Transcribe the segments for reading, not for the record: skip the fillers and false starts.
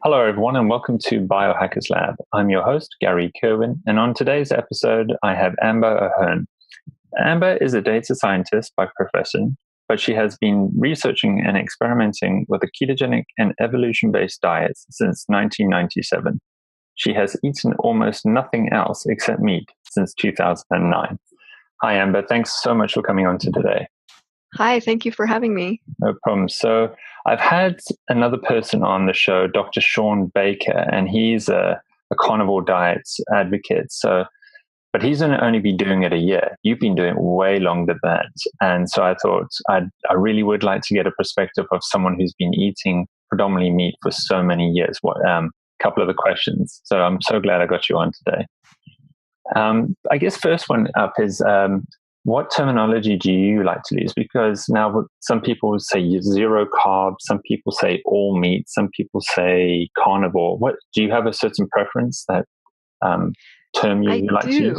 Hello, everyone, and welcome to Biohackers Lab. I'm your host, Gary Kerwin, and on today's episode, I have Amber Hearn. Amber is a data scientist by profession, but she has been researching and experimenting with a ketogenic and evolution-based diets since 1997. She has eaten almost nothing else except meat since 2009. Hi, Amber. Thanks so much for coming on to today. Hi, thank you for having me. No problem. So I've had another person on the show, Dr. Sean Baker, and he's a carnivore diet advocate. But he's going to only be doing it a year. You've been doing it way longer than that. And so I thought I really would like to get a perspective of someone who's been eating predominantly meat for so many years. Couple of the questions. So I'm so glad I got you on today. I guess first one up is, what terminology do you like to use? Because now some people say zero carbs, some people say all meat, some people say carnivore. What do you have a certain preference that term you like to use?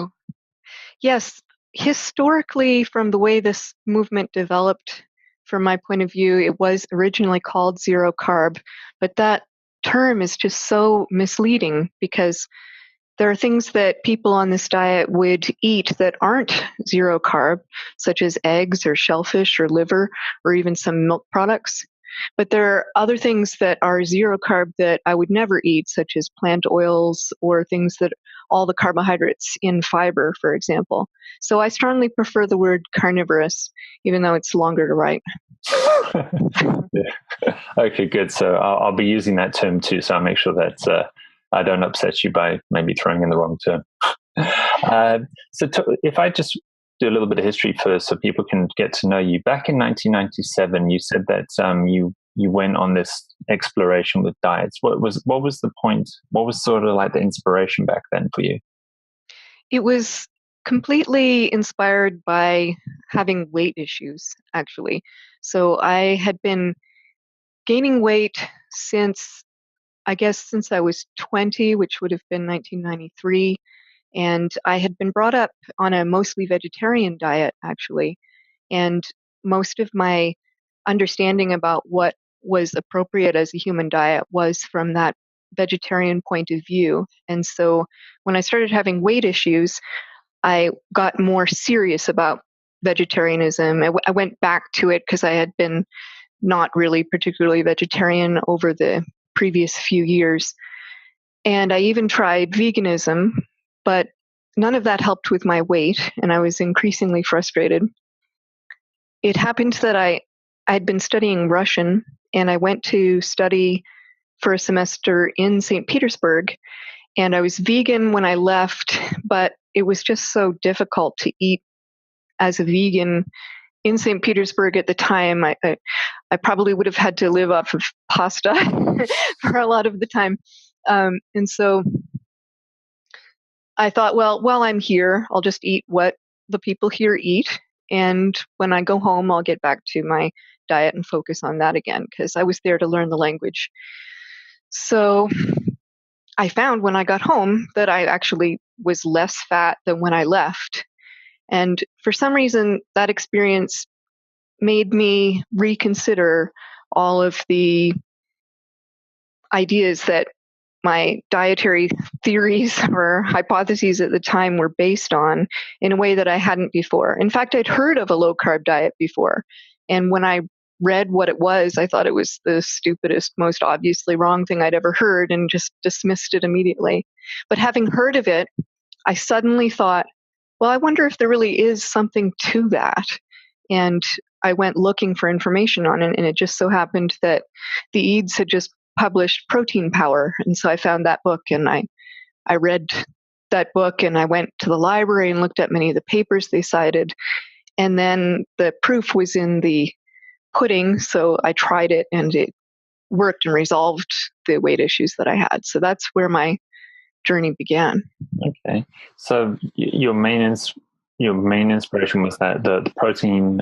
Yes. Historically, from the way this movement developed, from my point of view, it was originally called zero carb, but that term is just so misleading because there are things that people on this diet would eat that aren't zero carb, such as eggs or shellfish or liver or even some milk products. But there are other things that are zero carb that I would never eat, such as plant oils or things that all the carbohydrates in fiber, for example. So I strongly prefer the word carnivorous, even though it's longer to write. Yeah. Okay, good. So I'll be using that term too. So I'll make sure that I don't upset you by maybe throwing in the wrong term. If I just do a little bit of history first so people can get to know you. Back in 1997, you said that you went on this exploration with diets. What was the point? What was sort of like the inspiration back then for you? It was completely inspired by having weight issues, actually. So I had been gaining weight since I was 20, which would have been 1993. And I had been brought up on a mostly vegetarian diet, actually. And most of my understanding about what was appropriate as a human diet was from that vegetarian point of view. And so when I started having weight issues, I got more serious about vegetarianism. I went back to it because I had been not really particularly vegetarian over the previous few years. And I even tried veganism, but none of that helped with my weight, and I was increasingly frustrated. It happened that I'd been studying Russian, and I went to study for a semester in St. Petersburg, and I was vegan when I left, but it was just so difficult to eat as a vegan in St. Petersburg at the time. I probably would have had to live off of pasta for a lot of the time. And so I thought, well, while I'm here, I'll just eat what the people here eat. And when I go home, I'll get back to my diet and focus on that again, because I was there to learn the language. So I found when I got home that I actually was less fat than when I left. And for some reason, that experience made me reconsider all of the ideas that my dietary theories or hypotheses at the time were based on in a way that I hadn't before. In fact, I'd heard of a low-carb diet before. And when I read what it was, I thought it was the stupidest, most obviously wrong thing I'd ever heard and just dismissed it immediately. But having heard of it, I suddenly thought, well, I wonder if there really is something to that. And I went looking for information on it, and it just so happened that the Eads had just published Protein Power. And so I found that book, and I read that book, and I went to the library and looked at many of the papers they cited. And then the proof was in the pudding, so I tried it, and it worked and resolved the weight issues that I had. So that's where my journey began. Okay. So your main inspiration was that the protein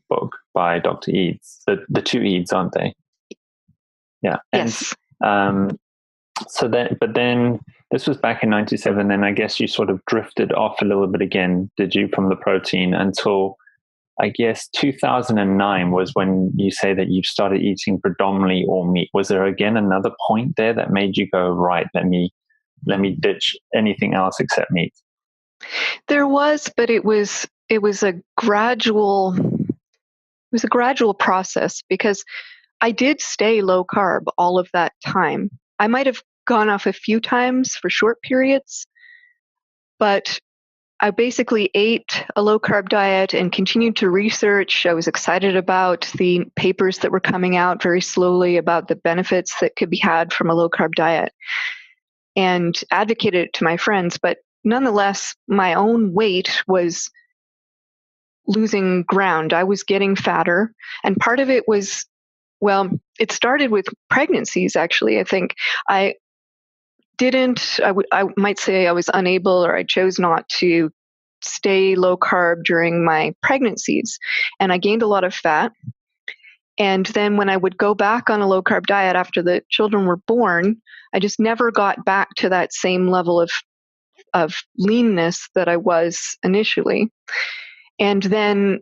book by Dr. Eads, the two Eads, aren't they? Yeah. Yes. And but then this was back in 97. Then I guess you sort of drifted off a little bit again, did you, from the protein until I guess 2009 was when you say that you started eating predominantly all meat. Was there again another point there that made you go, right, let me ditch anything else except meat? There was, but it was a gradual process, because I did stay low carb all of that time. I might have gone off a few times for short periods, but I basically ate a low carb diet and continued to research. I was excited about the papers that were coming out very slowly about the benefits that could be had from a low carb diet, and advocated it to my friends. But nonetheless, my own weight was losing ground. I was getting fatter. And part of it was, well, it started with pregnancies, actually. I think I I might say I was unable, or I chose not to stay low carb during my pregnancies. And I gained a lot of fat. And then when I would go back on a low carb diet after the children were born, I just never got back to that same level of leanness that I was initially. And then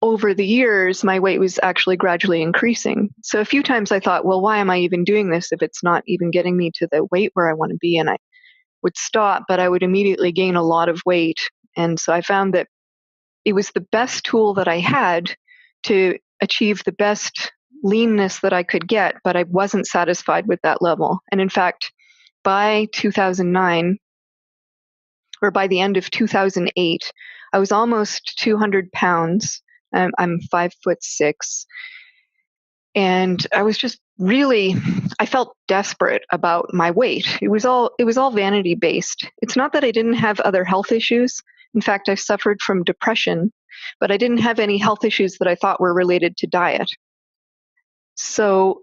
over the years, my weight was actually gradually increasing. So a few times I thought, well, why am I even doing this if it's not even getting me to the weight where I want to be? And I would stop, but I would immediately gain a lot of weight. And so I found that it was the best tool that I had to achieve the best leanness that I could get, but I wasn't satisfied with that level. And in fact, by 2009, or by the end of 2008, I was almost 200 pounds. I'm 5'6", and I was just really, I felt desperate about my weight. It was all vanity based. It's not that I didn't have other health issues. In fact, I suffered from depression, but I didn't have any health issues that I thought were related to diet. So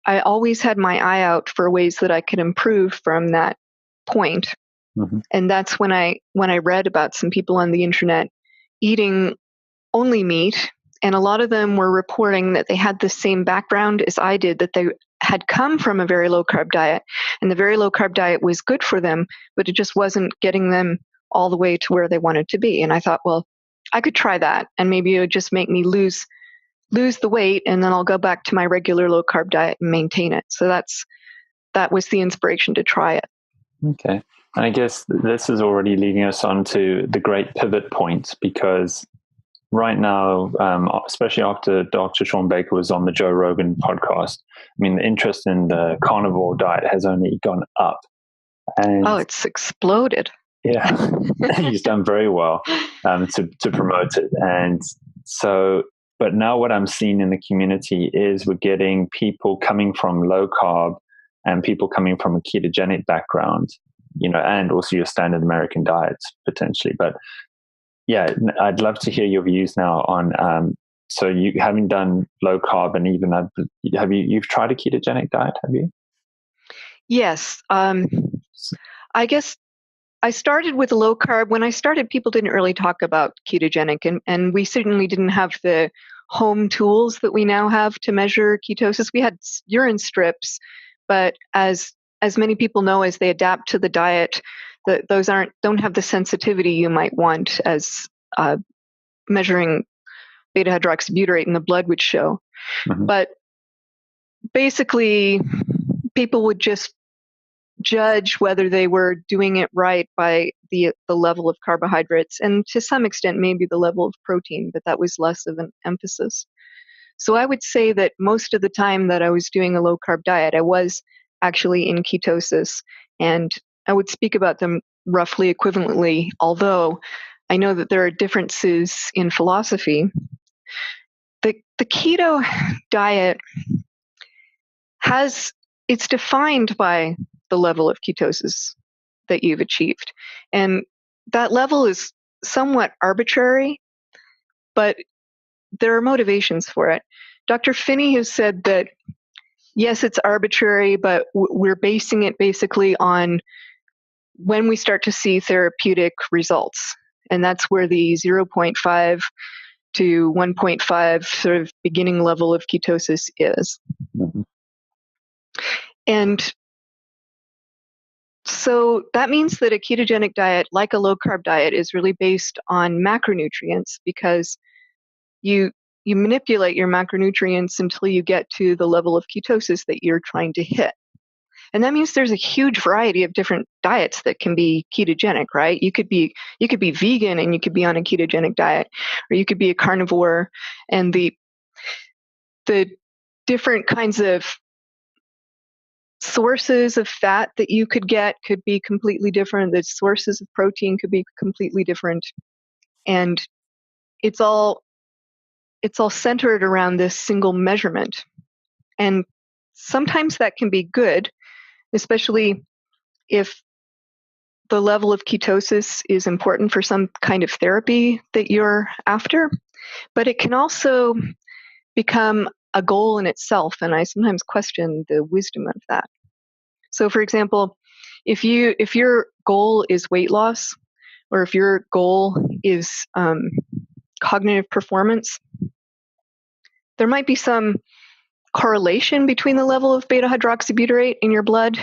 I always had my eye out for ways that I could improve from that point. Mm-hmm. And that's when I read about some people on the internet eating only meat, and a lot of them were reporting that they had the same background as I did, that they had come from a very low carb diet, and the very low carb diet was good for them, but it just wasn't getting them all the way to where they wanted to be. And I thought, well, I could try that, and maybe it would just make me lose the weight, and then I'll go back to my regular low carb diet and maintain it. So that was the inspiration to try it. Okay. And I guess this is already leading us on to the great pivot point, because right now, especially after Dr. Shawn Baker was on the Joe Rogan podcast, I mean, the interest in the carnivore diet has only gone up. And it's exploded. Yeah, he's done very well to promote it. And so, but now what I'm seeing in the community is we're getting people coming from low carb and people coming from a ketogenic background, and also your standard American diets potentially. But yeah, I'd love to hear your views now on, so you having done low carb, and even you've tried a ketogenic diet, have you? Yes. I guess I started with low carb. When I started, people didn't really talk about ketogenic, and we certainly didn't have the home tools that we now have to measure ketosis. We had urine strips, but as many people know, as they adapt to the diet, those don't have the sensitivity you might want, as measuring beta hydroxybutyrate in the blood would show. Mm-hmm. But basically, people would just judge whether they were doing it right by the level of carbohydrates, and to some extent maybe the level of protein, but that was less of an emphasis. So I would say that most of the time that I was doing a low carb diet, I was actually in ketosis, and I would speak about them roughly equivalently, although I know that there are differences in philosophy. The keto diet it's defined by the level of ketosis that you've achieved. And that level is somewhat arbitrary, but there are motivations for it. Dr. Finney has said that, yes, it's arbitrary, but we're basing it basically on when we start to see therapeutic results. And that's where the 0.5 to 1.5 sort of beginning level of ketosis is. Mm-hmm. And so that means that a ketogenic diet, like a low carb diet, is really based on macronutrients, because you manipulate your macronutrients until you get to the level of ketosis that you're trying to hit. And that means there's a huge variety of different diets that can be ketogenic, right? You could be vegan and you could be on a ketogenic diet, or you could be a carnivore, and the different kinds of sources of fat that you could get could be completely different. The sources of protein could be completely different. And it's all centered around this single measurement. And sometimes that can be good, especially if the level of ketosis is important for some kind of therapy that you're after. But it can also become a goal in itself, and I sometimes question the wisdom of that. So, for example, if your goal is weight loss, or if your goal is cognitive performance, there might be some correlation between the level of beta hydroxybutyrate in your blood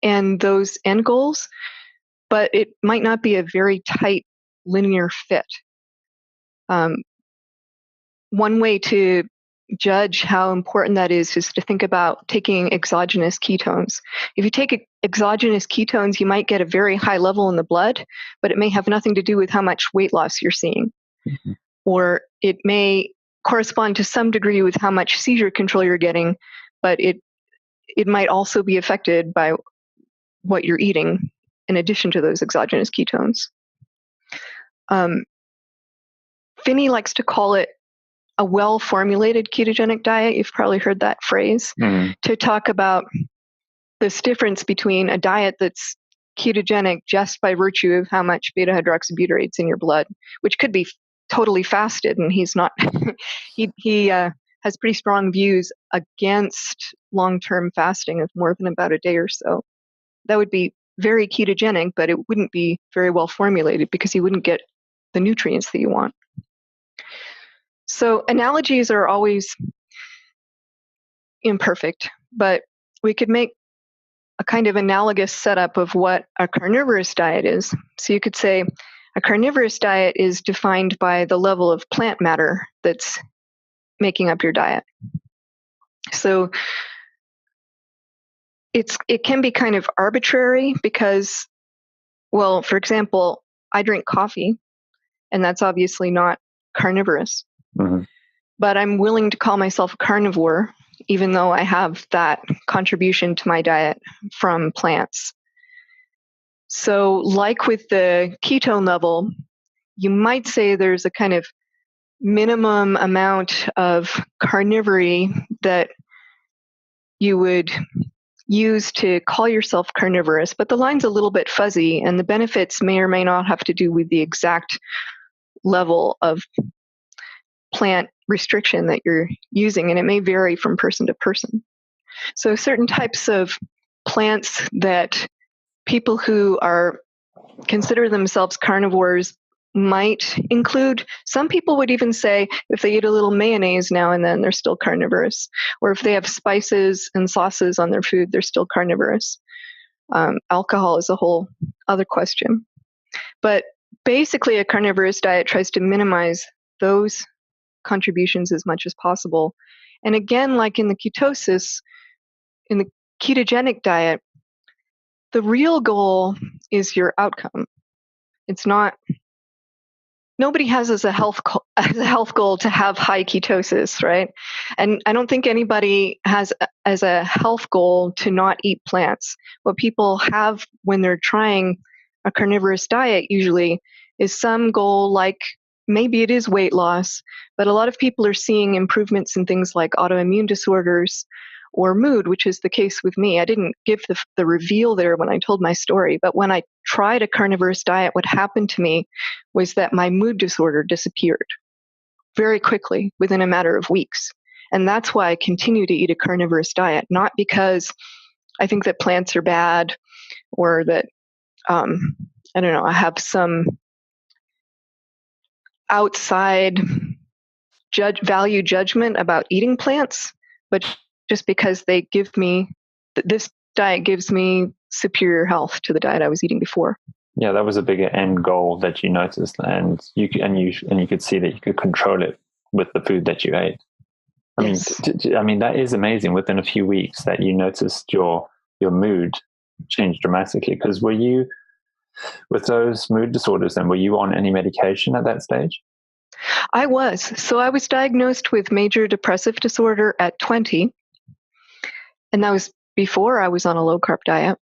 and those end goals, but it might not be a very tight linear fit. One way to judge how important that is to think about taking exogenous ketones. If you take exogenous ketones, you might get a very high level in the blood, but it may have nothing to do with how much weight loss you're seeing. Mm-hmm. Or it may correspond to some degree with how much seizure control you're getting, but it might also be affected by what you're eating in addition to those exogenous ketones. Finney likes to call it a well-formulated ketogenic diet. You've probably heard that phrase, to talk about this difference between a diet that's ketogenic just by virtue of how much beta hydroxybutyrate's in your blood, which could be totally fasted, and he's not. he has pretty strong views against long-term fasting of more than about a day or so. That would be very ketogenic, but it wouldn't be very well formulated because you wouldn't get the nutrients that you want. So analogies are always imperfect, but we could make a kind of analogous setup of what a carnivorous diet is. So you could say a carnivorous diet is defined by the level of plant matter that's making up your diet. So it can be kind of arbitrary because, well, for example, I drink coffee, and that's obviously not carnivorous. Mm-hmm. But I'm willing to call myself a carnivore, even though I have that contribution to my diet from plants. So like with the ketone level, you might say there's a kind of minimum amount of carnivory that you would use to call yourself carnivorous, but the line's a little bit fuzzy, and the benefits may or may not have to do with the exact level of plant restriction that you're using, and it may vary from person to person. So certain types of plants that people who consider themselves carnivores might include, some people would even say if they eat a little mayonnaise now and then, they're still carnivorous. Or if they have spices and sauces on their food, they're still carnivorous. Alcohol is a whole other question. But basically, a carnivorous diet tries to minimize those contributions as much as possible. And again, like in the ketosis, in the ketogenic diet, the real goal is your outcome. It's not, nobody has as a health goal to have high ketosis, right? And I don't think anybody has as a health goal to not eat plants. What people have when they're trying a carnivorous diet usually is some goal, like maybe it is weight loss, but a lot of people are seeing improvements in things like autoimmune disorders or mood, which is the case with me. I didn't give the reveal there when I told my story, but when I tried a carnivorous diet, what happened to me was that my mood disorder disappeared very quickly within a matter of weeks. And that's why I continue to eat a carnivorous diet, not because I think that plants are bad or that, I don't know, I have some outside value judgment about eating plants, but just because this diet gives me superior health to the diet I was eating before. Yeah, that was a bigger end goal that you noticed, and you could see that you could control it with the food that you ate. Yes. I mean, that is amazing. Within a few weeks, that you noticed your mood change dramatically. Because were you, with those mood disorders, then were you on any medication at that stage? I was. So I was diagnosed with major depressive disorder at 20, and that was before I was on a low carb diet.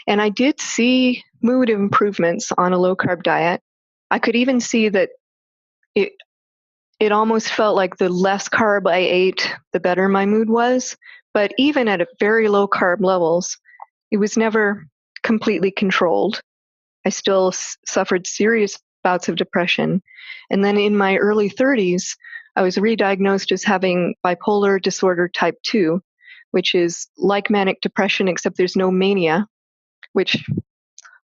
And I did see mood improvements on a low carb diet. I could even see that it almost felt like the less carb I ate, the better my mood was. But even at very low carb levels, it was never completely controlled. I still suffered serious bouts of depression. And then in my early 30s, I was re-diagnosed as having bipolar disorder type 2, which is like manic depression, except there's no mania, which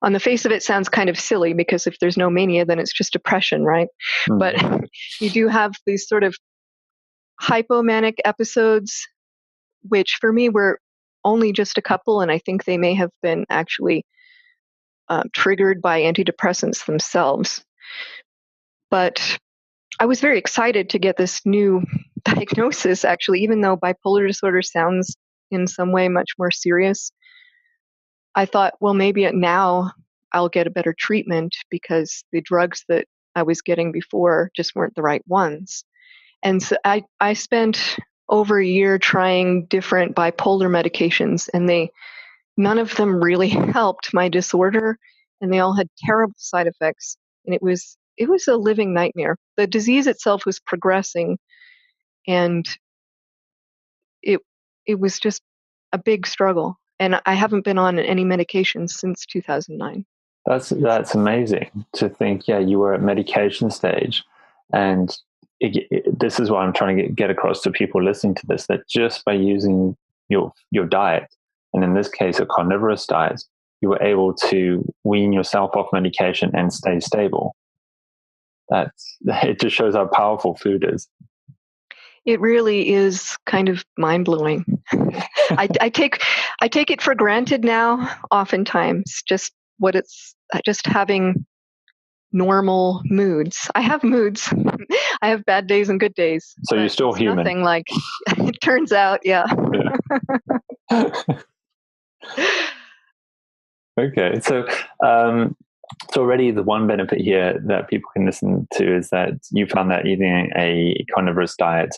on the face of it sounds kind of silly, because if there's no mania, then it's just depression, right? Mm-hmm. But you do have these sort of hypomanic episodes, which for me were only just a couple, and I think they may have been actually triggered by antidepressants themselves. But I was very excited to get this new diagnosis, actually, even though bipolar disorder sounds in some way much more serious. I thought, well, maybe now I'll get a better treatment, because the drugs that I was getting before just weren't the right ones. And so I spent over a year trying different bipolar medications, and none of them really helped my disorder, and they all had terrible side effects. And it was a living nightmare. The disease itself was progressing, and it was just a big struggle. And I haven't been on any medication since 2009. That's amazing to think. Yeah, you were at medication stage, and this is what I'm trying to get across to people listening to this, that just by using your diet, and in this case a carnivorous diet, you were able to wean yourself off medication and stay stable. It just shows how powerful food is. It really is kind of mind-blowing. I take it for granted now, oftentimes, just having normal moods. I have moods. I have bad days and good days. So you're still human. Nothing like it turns out, yeah. Okay, so already the one benefit here that people can listen to is that you found that eating a carnivorous diet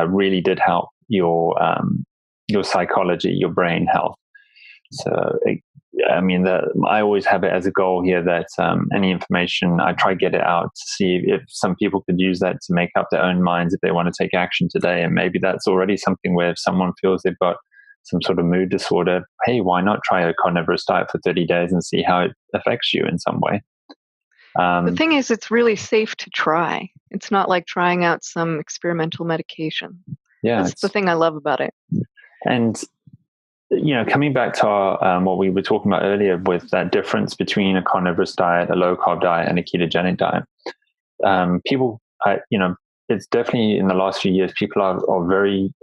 really did help your psychology, your brain health. So, I always have it as a goal here that any information, I try to get it out to see if some people could use that to make up their own minds if they want to take action today. And maybe that's already something where if someone feels they've got some sort of mood disorder, hey, why not try a carnivorous diet for 30 days and see how it affects you in some way? The thing is, it's really safe to try. It's not like trying out some experimental medication. Yeah, that's the thing I love about it. And coming back to our, what we were talking about earlier with that difference between a carnivorous diet, a low carb diet, and a ketogenic diet, people, it's definitely in the last few years, people are very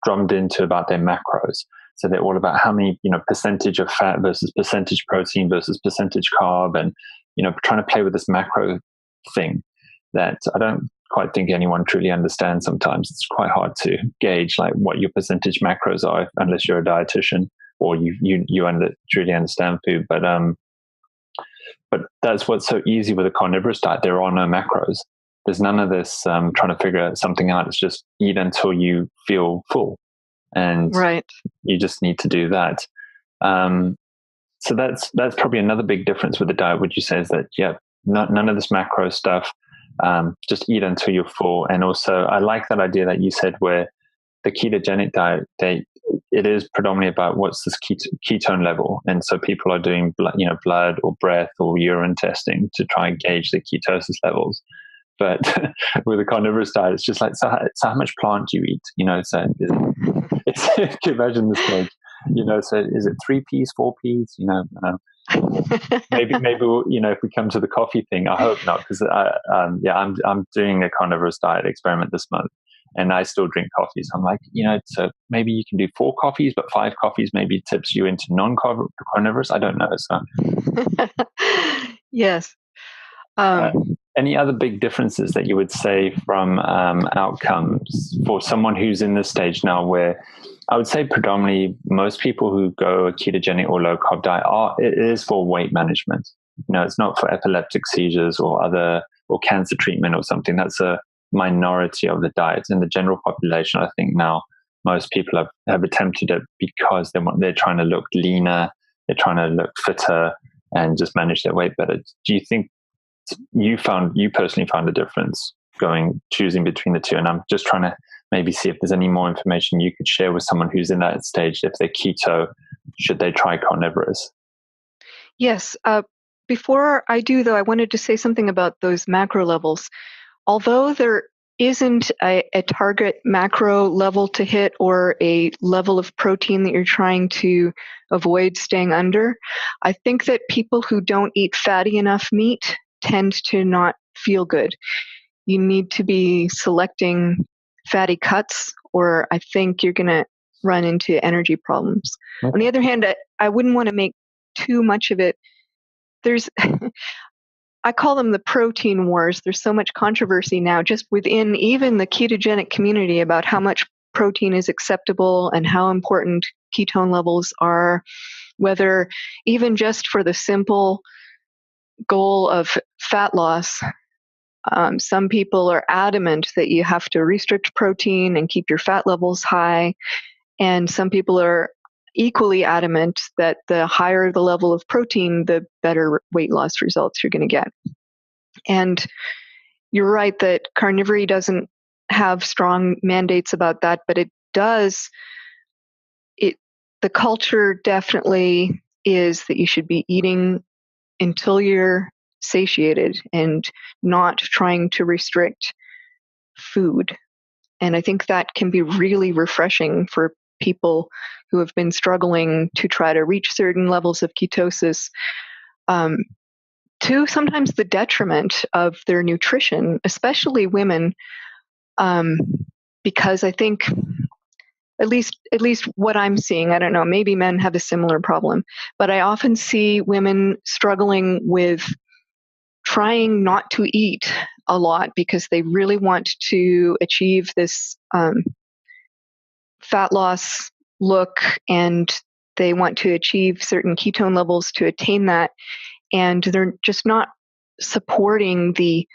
drummed into about their macros. So they're all about how many, percentage of fat versus percentage protein versus percentage carb, and, trying to play with this macro thing that I don't quite think anyone truly understands. Sometimes it's quite hard to gauge like what your percentage macros are unless you're a dietitian or you truly understand food. But that's what's so easy with a carnivorous diet. There are no macros. There's none of this trying to figure something out. It's just eat until you feel full, and right. You just need to do that. So that's probably another big difference with the diet. Would you say is that none of this macro stuff. Just eat until you're full. And also, I like that idea that you said where the ketogenic diet, it is predominantly about what's this ketone level. And so people are doing blood or breath or urine testing to try and gauge the ketosis levels. But with a carnivorous diet, it's just like, so how much plant do you eat? So it's can you imagine this like, so is it 3 Ps, 4 Ps? Maybe if we come to the coffee thing, I hope not, because I'm doing a carnivorous diet experiment this month, and I still drink coffee. So I'm like, so maybe you can do 4 coffees, but 5 coffees maybe tips you into non-carnivorous. I don't know. So yes. Any other big differences that you would say from outcomes for someone who's in this stage now where I would say predominantly most people who go a ketogenic or low carb diet it is for weight management. It's not for epileptic seizures or cancer treatment or something. That's a minority of the diets. In the general population, I think now most people have attempted it because they're trying to look leaner, they're trying to look fitter and just manage their weight better. Do you think you personally found a difference choosing between the two? And I'm just trying to maybe see if there's any more information you could share with someone who's in that stage. If they're keto, should they try carnivorous? Yes. Before I do, though, I wanted to say something about those macro levels. Although there isn't a target macro level to hit or a level of protein that you're trying to avoid staying under, I think that people who don't eat fatty enough meat tend to not feel good. You need to be selecting fatty cuts, or I think you're going to run into energy problems. Okay. On the other hand, I wouldn't want to make too much of it. There's I call them the protein wars. There's so much controversy now just within even the ketogenic community about how much protein is acceptable and how important ketone levels are, whether even just for the simple goal of fat loss, some people are adamant that you have to restrict protein and keep your fat levels high, and some people are equally adamant that the higher the level of protein, the better weight loss results you're going to get. And you're right that carnivory doesn't have strong mandates about that, but it does. The culture definitely is that you should be eating until you're satiated and not trying to restrict food. And I think that can be really refreshing for people who have been struggling to try to reach certain levels of ketosis, to sometimes the detriment of their nutrition, especially women, because I think at least what I'm seeing, I don't know, maybe men have a similar problem, but I often see women struggling with trying not to eat a lot because they really want to achieve this fat loss look, and they want to achieve certain ketone levels to attain that, and they're just not supporting the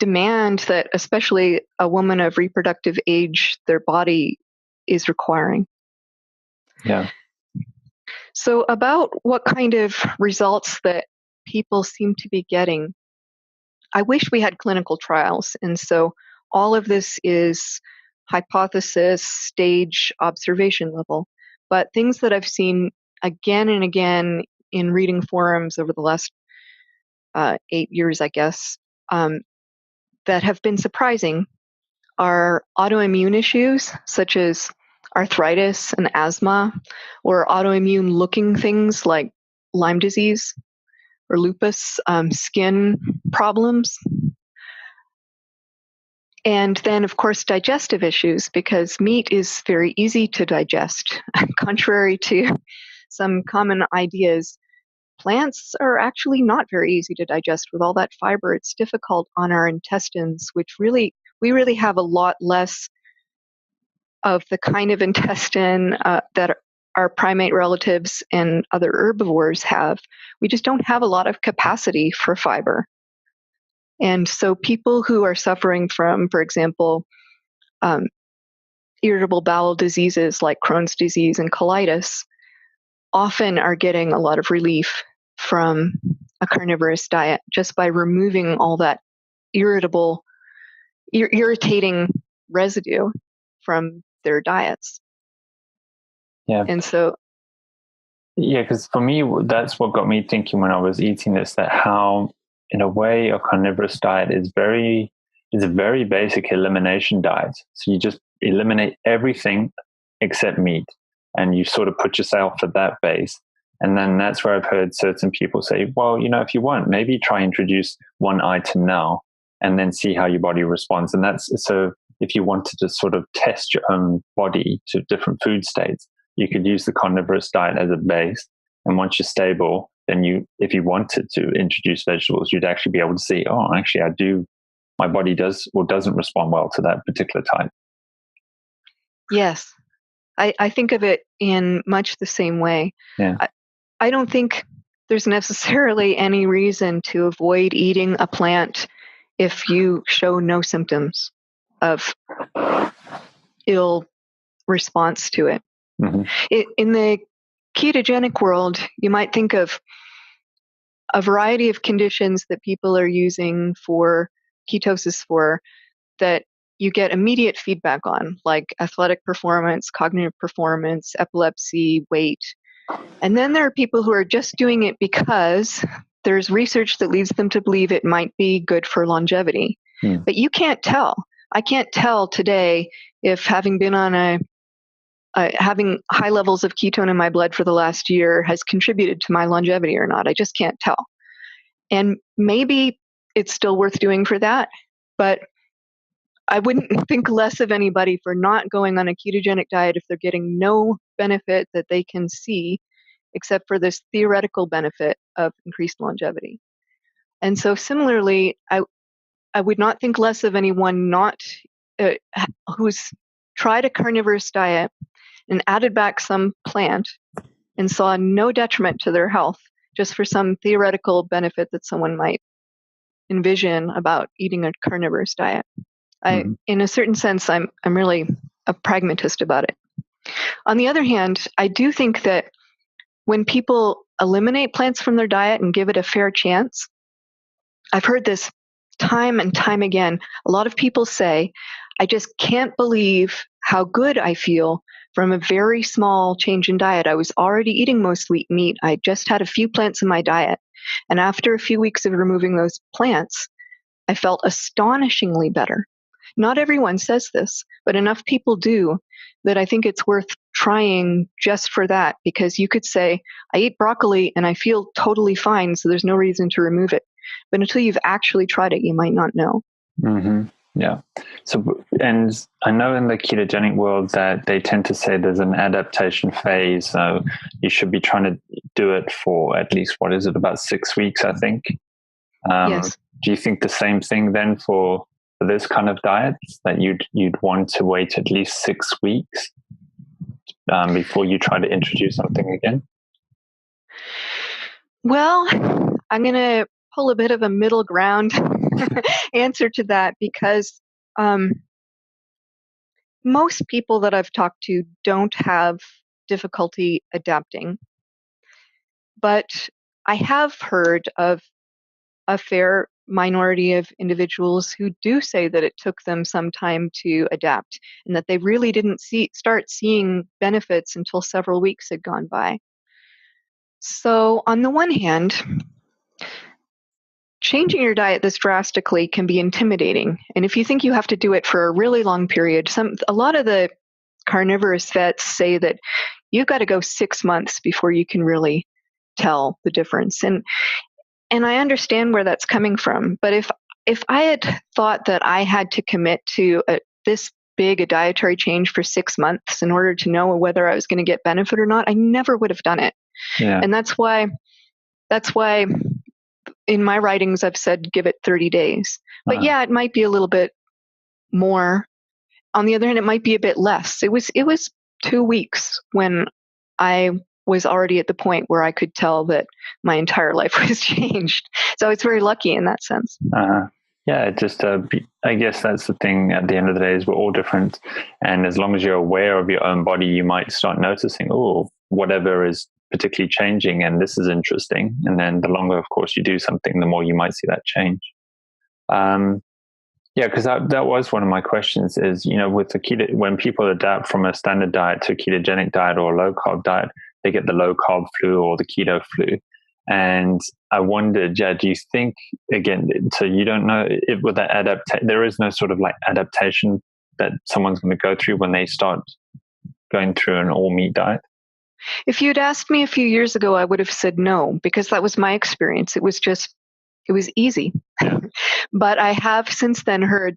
demand that especially a woman of reproductive age, their body is requiring. Yeah. So about what kind of results that people seem to be getting, I wish we had clinical trials. And so all of this is hypothesis, stage, observation level. But things that I've seen again and again in reading forums over the last 8 years, I guess, that have been surprising are autoimmune issues such as arthritis and asthma, or autoimmune looking things like Lyme disease or lupus, skin problems. And then, of course, digestive issues, because meat is very easy to digest. Contrary to some common ideas, plants are actually not very easy to digest with all that fiber. It's difficult on our intestines, which we really have a lot less of the kind of intestine that our primate relatives and other herbivores have. We just don't have a lot of capacity for fiber. And so people who are suffering from, for example, irritable bowel diseases like Crohn's disease and colitis often are getting a lot of relief from a carnivorous diet just by removing all that irritating residue from their diets. Yeah. And so, yeah, because for me, that's what got me thinking when I was eating this, that how, in a way, a carnivorous diet is a very basic elimination diet. So you just eliminate everything except meat, and you sort of put yourself at that base. And then that's where I've heard certain people say, well, if you want, maybe try introduce one item now and then see how your body responds. And that's so if you wanted to sort of test your own body to different food states, you could use the carnivorous diet as a base. And once you're stable, then if you wanted to introduce vegetables, you'd actually be able to see, oh, actually my body does or doesn't respond well to that particular type. Yes. I think of it in much the same way. Yeah. I don't think there's necessarily any reason to avoid eating a plant if you show no symptoms of ill response to it. Mm-hmm. In the ketogenic world, you might think of a variety of conditions that people are using for ketosis for that you get immediate feedback on, like athletic performance, cognitive performance, epilepsy, weight. And then there are people who are just doing it because there's research that leads them to believe it might be good for longevity. But you can't tell. I can't tell today if having been on having high levels of ketone in my blood for the last year has contributed to my longevity or not. I just can't tell. And maybe it's still worth doing for that, but I wouldn't think less of anybody for not going on a ketogenic diet if they're getting no benefit that they can see except for this theoretical benefit of increased longevity. And so similarly, I would not think less of anyone who's tried a carnivorous diet and added back some plant and saw no detriment to their health just for some theoretical benefit that someone might envision about eating a carnivorous diet. In a certain sense, I'm really a pragmatist about it. On the other hand, I do think that when people eliminate plants from their diet and give it a fair chance, I've heard this time and time again. A lot of people say, I just can't believe how good I feel from a very small change in diet. I was already eating mostly meat. I just had a few plants in my diet. And after a few weeks of removing those plants, I felt astonishingly better. Not everyone says this, but enough people do that I think it's worth trying just for that, because you could say, I eat broccoli and I feel totally fine, so there's no reason to remove it. But until you've actually tried it, you might not know. Mm-hmm. Yeah. So, and I know in the ketogenic world that they tend to say there's an adaptation phase. So you should be trying to do it for at least, about 6 weeks, I think. Yes. Do you think the same thing then for this kind of diet, that you'd want to wait at least 6 weeks before you try to introduce something again? Well, I'm going to pull a bit of a middle ground answer to that, because most people that I've talked to don't have difficulty adapting. But I have heard of a fair minority of individuals who do say that it took them some time to adapt and that they really didn't start seeing benefits until several weeks had gone by. So on the one hand, changing your diet this drastically can be intimidating. And if you think you have to do it for a really long period, a lot of the carnivorous vets say that you've got to go 6 months before you can really tell the difference. And I understand where that's coming from. But if I had thought that I had to commit to this big a dietary change for 6 months in order to know whether I was going to get benefit or not, I never would have done it. Yeah. And that's why in my writings I've said give it 30 days. But yeah, it might be a little bit more. On the other hand, it might be a bit less. It was 2 weeks when I was already at the point where I could tell that my entire life was changed. So it's very lucky in that sense. Yeah, just I guess that's the thing at the end of the day, is we're all different. And as long as you're aware of your own body, you might start noticing, oh, whatever is particularly changing, and this is interesting. And then the longer, of course, you do something, the more you might see that change. Yeah, because that was one of my questions is, with the keto, when people adapt from a standard diet to a ketogenic diet or a low carb diet, they get the low carb flu or the keto flu. And I wondered, do you think, again, so you don't know if with that there is no sort of like adaptation that someone's going to go through when they start going through an all meat diet? If you'd asked me a few years ago, I would have said no, because that was my experience. It was easy. Yeah. But I have since then heard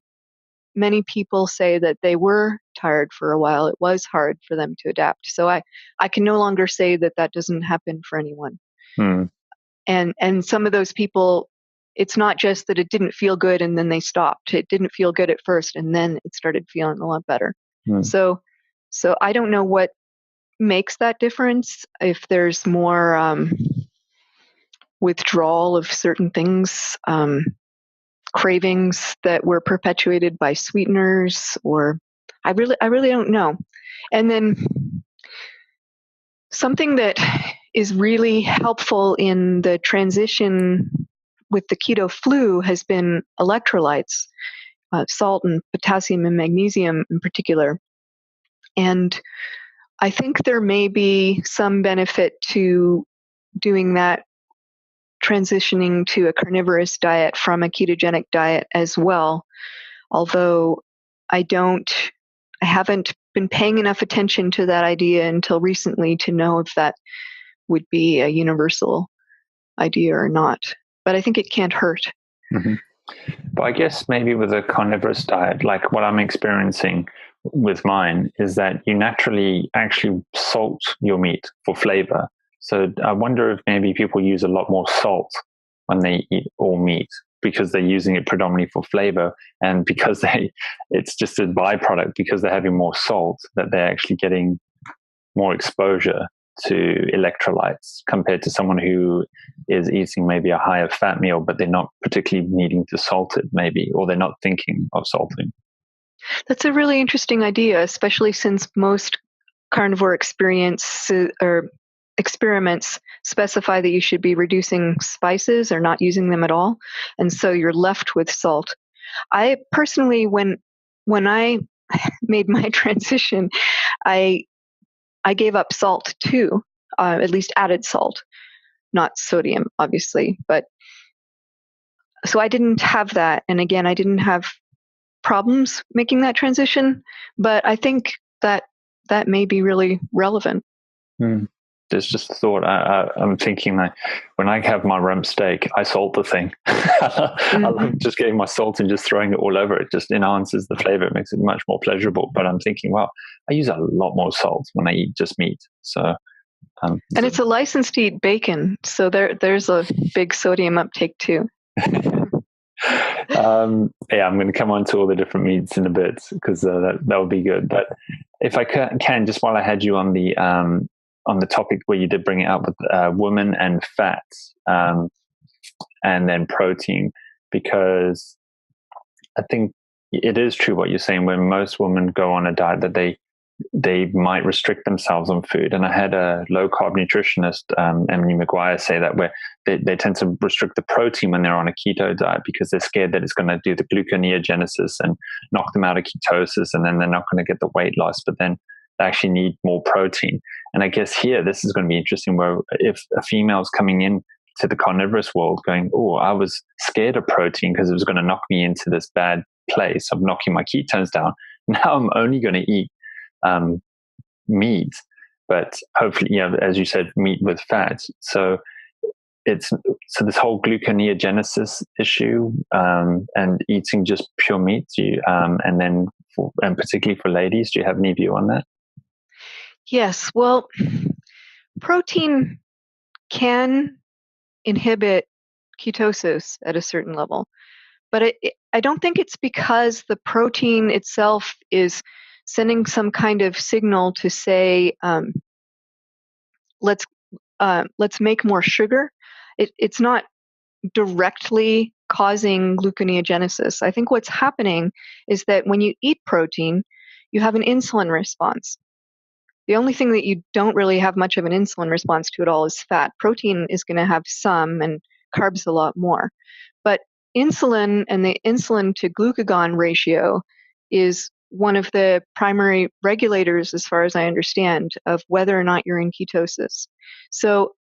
many people say that they were tired for a while. It was hard for them to adapt. So I can no longer say that doesn't happen for anyone. And some of those people, it's not just that it didn't feel good and then they stopped. It didn't feel good at first and then it started feeling a lot better. So I don't know what makes that difference. If there's more withdrawal of certain things, cravings that were perpetuated by sweeteners, or I really don't know. And then something that is really helpful in the transition with the keto flu has been electrolytes, salt and potassium and magnesium in particular. And I think there may be some benefit to doing that, transitioning to a carnivorous diet from a ketogenic diet as well. Although I haven't been paying enough attention to that idea until recently to know if that would be a universal idea or not. But I think it can't hurt. Mm-hmm. But I guess maybe with a carnivorous diet, like what I'm experiencing with mine, is that you naturally actually salt your meat for flavor. So I wonder if maybe people use a lot more salt when they eat all meat because they're using it predominantly for flavor, and because it's just a byproduct because they're having more salt, that they're actually getting more exposure to electrolytes compared to someone who is eating maybe a higher fat meal, but they're not particularly needing to salt it maybe, or they're not thinking of salting. That's a really interesting idea, especially since most carnivore experiments specify that you should be reducing spices or not using them at all. And so you're left with salt. I personally, when I made my transition, I gave up salt too, at least added salt, not sodium, obviously. But so I didn't have that. And again, I didn't have problems making that transition, but I think that may be really relevant. There's just a thought. I'm thinking that when I have my rump steak, I salt the thing. I love just getting my salt and just throwing it all over. It just enhances the flavor. It makes it much more pleasurable. But I'm thinking, well, I use a lot more salt when I eat just meat. So, and it's a license to eat bacon, so there's a big sodium uptake too. I'm going to come on to all the different meats in a bit because that would be good. But if I can, just while I had you on the topic where you did bring it up with women and fats, and then protein, because I think it is true what you're saying. When most women go on a diet, that they might restrict themselves on food. And I had a low carb nutritionist, Emily McGuire, say that where they tend to restrict the protein when they're on a keto diet because they're scared that it's going to do the gluconeogenesis and knock them out of ketosis, and then they're not going to get the weight loss. But then they actually need more protein. And I guess here, this is going to be interesting, where if a female's coming in to the carnivorous world going, oh, I was scared of protein because it was going to knock me into this bad place of knocking my ketones down. Now I'm only going to eat meat, but hopefully, as you said, meat with fat. So this whole gluconeogenesis issue, and eating just pure meat, and particularly for ladies, do you have any view on that? Yes. Well, protein can inhibit ketosis at a certain level, but I don't think it's because the protein itself is sending some kind of signal to say, let's make more sugar. It's not directly causing gluconeogenesis. I think what's happening is that when you eat protein, you have an insulin response. The only thing that you don't really have much of an insulin response to at all is fat. Protein is going to have some, and carbs a lot more. But insulin and the insulin to glucagon ratio is one of the primary regulators, as far as I understand, of whether or not you're in ketosis. So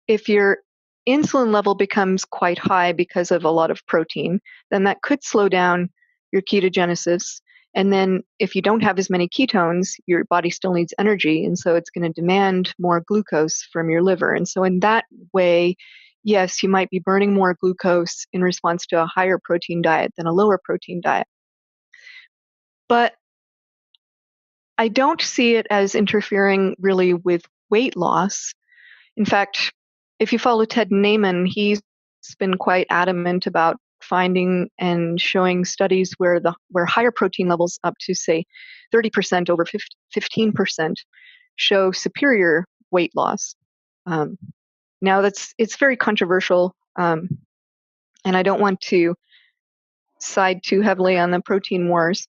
if your insulin level becomes quite high because of a lot of protein, then that could slow down your ketogenesis. And then if you don't have as many ketones, your body still needs energy. And so it's going to demand more glucose from your liver. And so in that way, yes, you might be burning more glucose in response to a higher protein diet than a lower protein diet. But I don't see it as interfering really with weight loss. In fact, if you follow Ted Naiman, he's been quite adamant about finding and showing studies where higher protein levels up to say 30% over 15% show superior weight loss. Now it's very controversial, and I don't want to side too heavily on the protein wars,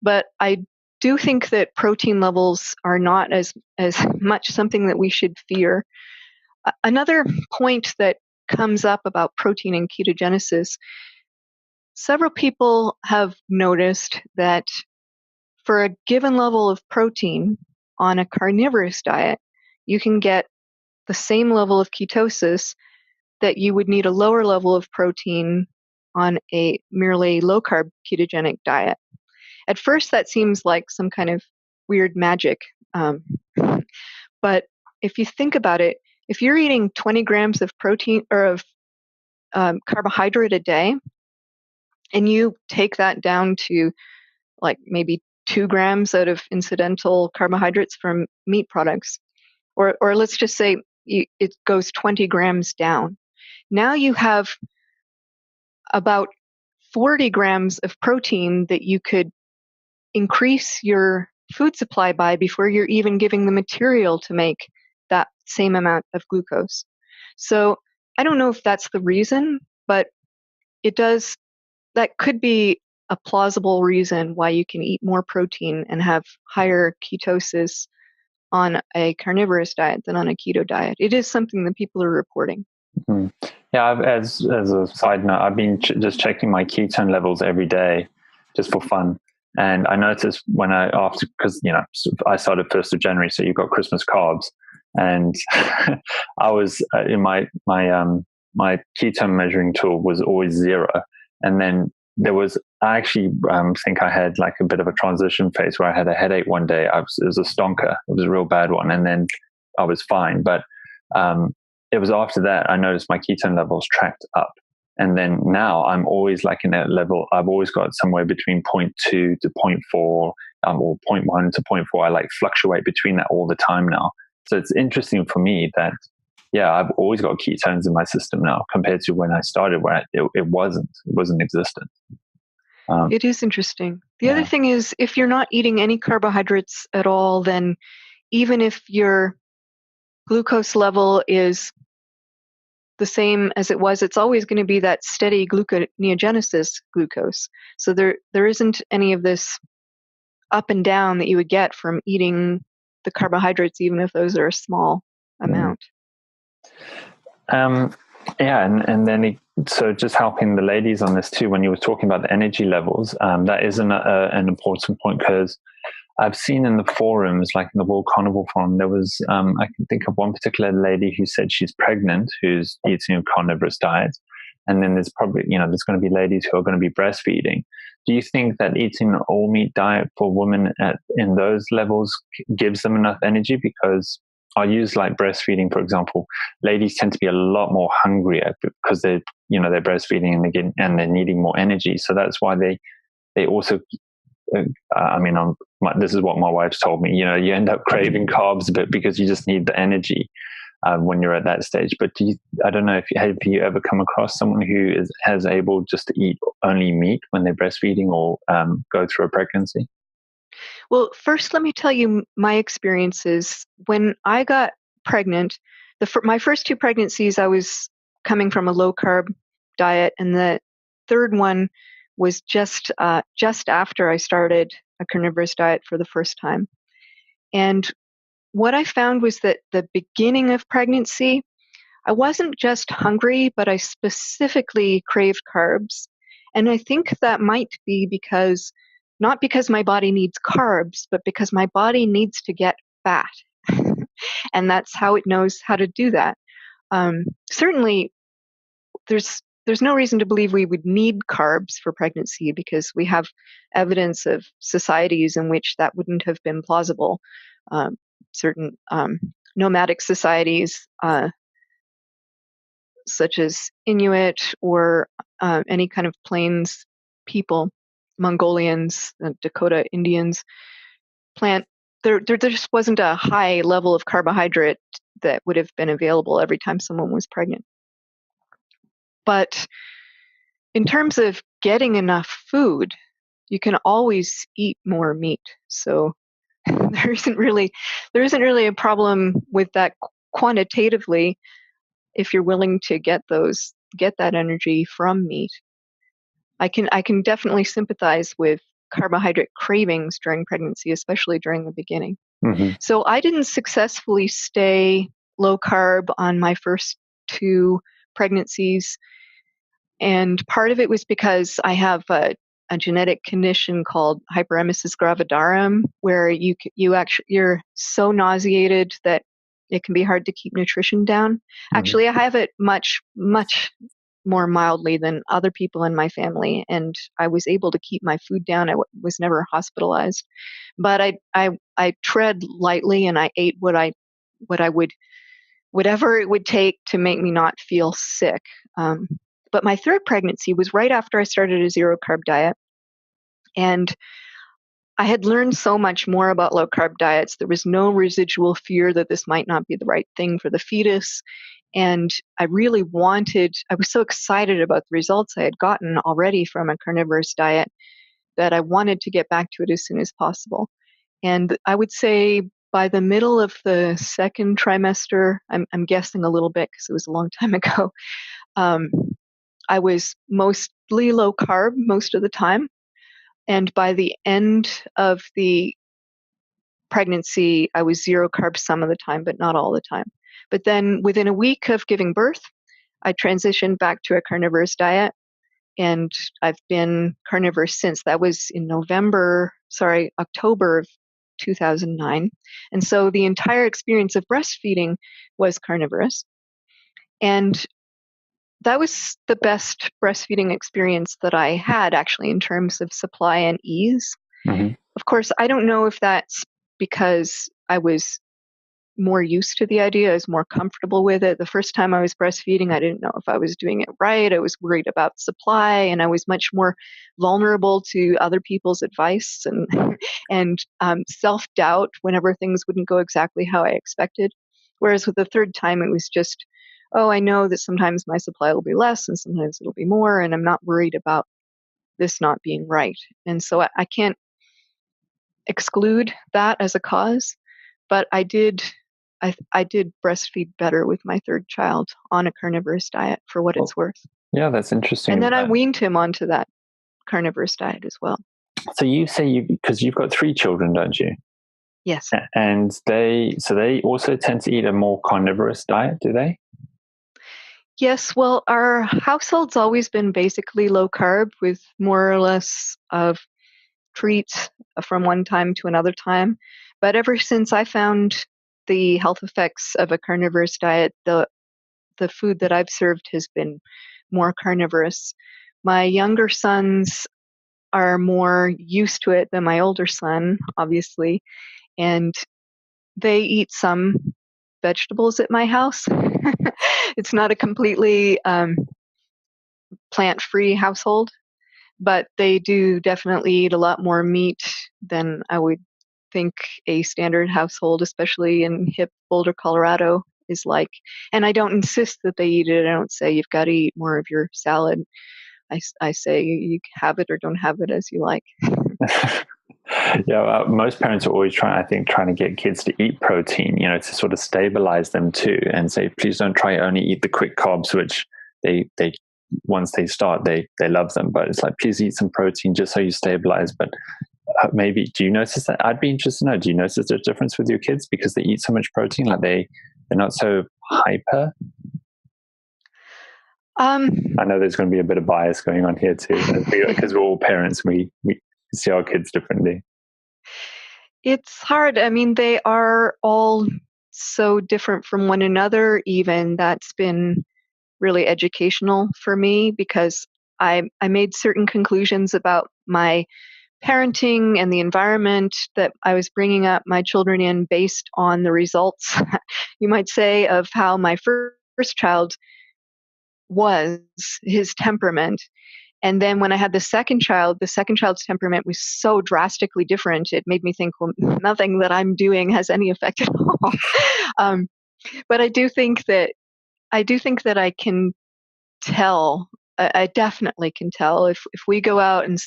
but I do think that protein levels are not as much something that we should fear. Another point that comes up about protein and ketogenesis, several people have noticed that for a given level of protein on a carnivorous diet, you can get the same level of ketosis that you would need a lower level of protein on a merely low-carb ketogenic diet. At first, that seems like some kind of weird magic. But if you think about it, if you're eating 20 grams of protein or of carbohydrate a day, and you take that down to like maybe 2 grams out of incidental carbohydrates from meat products, or let's just say it goes 20 grams down. Now you have about 40 grams of protein that you could increase your food supply by before you're even giving the material to make that same amount of glucose. So I don't know if that's the reason, but that could be a plausible reason why you can eat more protein and have higher ketosis on a carnivorous diet than on a keto diet. It is something that people are reporting. Mm-hmm. Yeah, as a side note, I've been just checking my ketone levels every day just for fun. And I noticed because I started 1st of January, so you've got Christmas carbs, and I was in my ketone measuring tool was always 0, and then I actually think I had like a bit of a transition phase where I had a headache one day. It was a stonker, it was a real bad one, and then I was fine, but it was after that I noticed my ketone levels tracked up. And then now I'm always like in that level. I've always got somewhere between 0.2 to 0.4 or 0.1 to 0.4. I like fluctuate between that all the time now. So it's interesting for me that, yeah, I've always got ketones in my system now compared to when I started where it wasn't existent. It is interesting. The other thing is, if you're not eating any carbohydrates at all, then even if your glucose level is the same as it was, it's always going to be that steady gluconeogenesis glucose. So there isn't any of this up and down that you would get from eating the carbohydrates, even if those are a small amount. And then so just helping the ladies on this too, when you were talking about the energy levels, that is an important point, because I've seen in the forums, like in the World Carnivore Forum, there was, I can think of one particular lady who said she's pregnant, who's eating a carnivorous diet. And then there's probably, there's going to be ladies who are going to be breastfeeding. Do you think that eating an all meat diet for women in those levels gives them enough energy? Because I'll use like breastfeeding, for example. Ladies tend to be a lot more hungrier because they're breastfeeding and they're needing more energy. So that's why they also, this is what my wife's told me, you end up craving carbs a bit because you just need the energy when you're at that stage. But I don't know, have you ever come across someone who has able just to eat only meat when they're breastfeeding or go through a pregnancy? Well, first, let me tell you my experiences. When I got pregnant, my first 2 pregnancies, I was coming from a low-carb diet, and the third one was just after I started a carnivorous diet for the first time. And what I found was that the beginning of pregnancy, I wasn't just hungry, but I specifically craved carbs. And I think that might be not because my body needs carbs, but because my body needs to get fat. And that's how it knows how to do that. Certainly, there's no reason to believe we would need carbs for pregnancy, because we have evidence of societies in which that wouldn't have been plausible. Certain nomadic societies, such as Inuit or any kind of plains people, Mongolians, Dakota Indians, plant there just wasn't a high level of carbohydrate that would have been available every time someone was pregnant. But in terms of getting enough food, you can always eat more meat. So there isn't really a problem with that quantitatively if you're willing to get that energy from meat. I can definitely sympathize with carbohydrate cravings during pregnancy, especially during the beginning. Mm-hmm. So I didn't successfully stay low carb on my first 2 pregnancies. And part of it was because I have a genetic condition called hyperemesis gravidarum, where you're so nauseated that it can be hard to keep nutrition down. Mm-hmm. Actually, I have it much more mildly than other people in my family, and I was able to keep my food down. I was never hospitalized, but I tread lightly, and I ate whatever it would take to make me not feel sick. But my 3rd pregnancy was right after I started a 0 carb diet, and I had learned so much more about low carb diets. There was no residual fear that this might not be the right thing for the fetus. And I was so excited about the results I had gotten already from a carnivorous diet that I wanted to get back to it as soon as possible. And I would say by the middle of the 2nd trimester, I'm guessing a little bit because it was a long time ago, I was mostly low carb most of the time. And by the end of the pregnancy, I was 0 carb some of the time, but not all the time. But then within a week of giving birth, I transitioned back to a carnivorous diet, and I've been carnivorous since. That was in October of 2009. And so the entire experience of breastfeeding was carnivorous. And that was the best breastfeeding experience that I had, actually, in terms of supply and ease. Mm-hmm. Of course, I don't know if that's because I was more used to the idea, I was more comfortable with it. The first time I was breastfeeding, I didn't know if I was doing it right. I was worried about supply, and I was much more vulnerable to other people's advice and self-doubt whenever things wouldn't go exactly how I expected. Whereas with the 3rd time, it was just, oh, I know that sometimes my supply will be less and sometimes it'll be more, and I'm not worried about this not being right. And so I can't exclude that as a cause, but I did breastfeed better with my 3rd child on a carnivorous diet, for what it's worth. Yeah, that's interesting. And then I weaned him onto that carnivorous diet as well. So you say because you've got 3 children, don't you? Yes. And they also tend to eat a more carnivorous diet, do they? Yes, well, our household's always been basically low carb with more or less of treats from one time to another time. But ever since I found the health effects of a carnivorous diet, the food that I've served has been more carnivorous. My younger sons are more used to it than my older son, obviously, and they eat some vegetables at my house. It's not a completely plant-free household, but they do definitely eat a lot more meat than I would think a standard household, especially in hip Boulder, Colorado, is like. And I don't insist that they eat it. I don't say you've got to eat more of your salad. I say you have it or don't have it as you like. Yeah, most parents are always trying to get kids to eat protein, to sort of stabilize them too, and say, please don't try only eat the quick carbs, which they once they start, they love them. But it's like, please eat some protein just so you stabilize. But maybe, do you notice that? I'd be interested to know, do you notice the difference with your kids because they eat so much protein? Like they're not so hyper? I know there's going to be a bit of bias going on here too, because we're all parents. We see our kids differently. It's hard. I mean, they are all so different from one another. Even that's been really educational for me, because I made certain conclusions about my parenting and the environment that I was bringing up my children in based on the results, you might say, of how my first child was, his temperament. And then when I had the second child's temperament was so drastically different. It made me think, well, nothing that I'm doing has any effect at all. But I do think that I can tell. I definitely can tell if we go out and